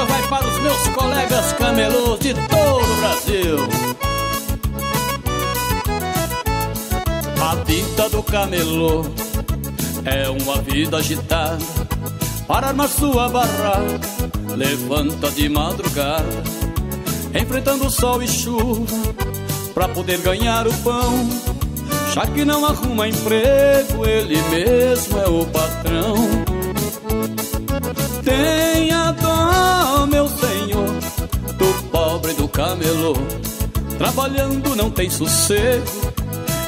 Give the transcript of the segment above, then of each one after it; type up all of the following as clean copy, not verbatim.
meu vai para os meus colegas camelôs de todo o Brasil. A vida do camelô é uma vida agitada. Para armar sua barraca, levanta de madrugada, enfrentando sol e chuva, pra poder ganhar o pão. Já que não arruma emprego, ele mesmo é o patrão. Tenha dó, meu senhor, do pobre do camelô. Trabalhando não tem sossego,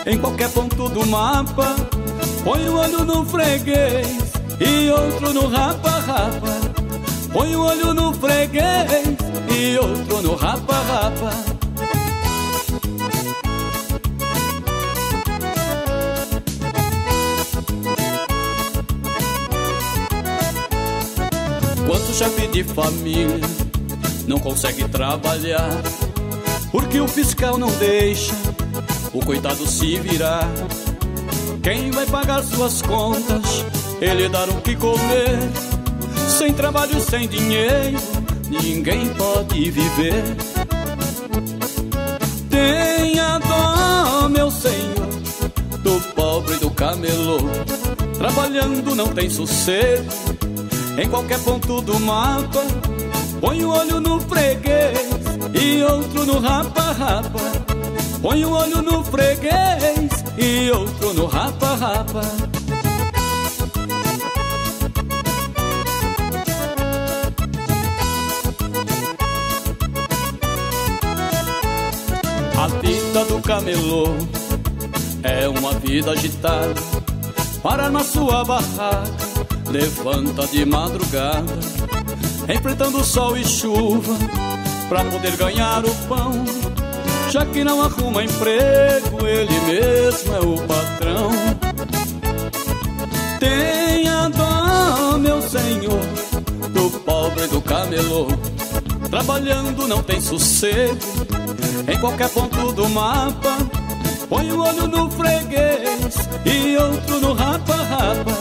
em qualquer ponto do mapa. Põe o olho no freguês e outro no rapa-rapa. Põe o olho no freguês e outro no rapa-rapa. Quanto chefe de família não consegue trabalhar, porque o fiscal não deixa o coitado se virar. Quem vai pagar suas contas, ele dar o que comer? Sem trabalho, sem dinheiro, ninguém pode viver. Tenha dó, meu senhor, do pobre do camelô. Trabalhando não tem sossego, em qualquer ponto do mapa. Põe o olho no freguês e outro no rapa-rapa. Põe o olho no freguês e outro no rapa-rapa. A vida do camelô é uma vida agitada. Para armar sua barraca, levanta de madrugada, enfrentando sol e chuva, pra poder ganhar o pão. Já que não arruma emprego, ele mesmo é o patrão. Tenha dó, meu senhor, do pobre do camelô. Trabalhando não tem sossego, em qualquer ponto do mapa. Põe o olho no freguês e outro no rapa-rapa.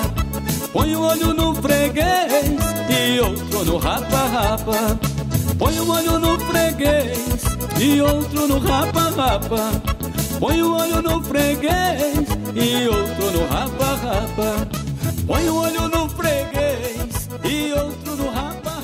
Põe o olho no freguês e outro no rapa-rapa. Põe o olho no freguês e outro no rapa-rapa. Põe o olho no freguês e outro no rapa-rapa. Põe o olho no freguês e outro no rapa-rapa.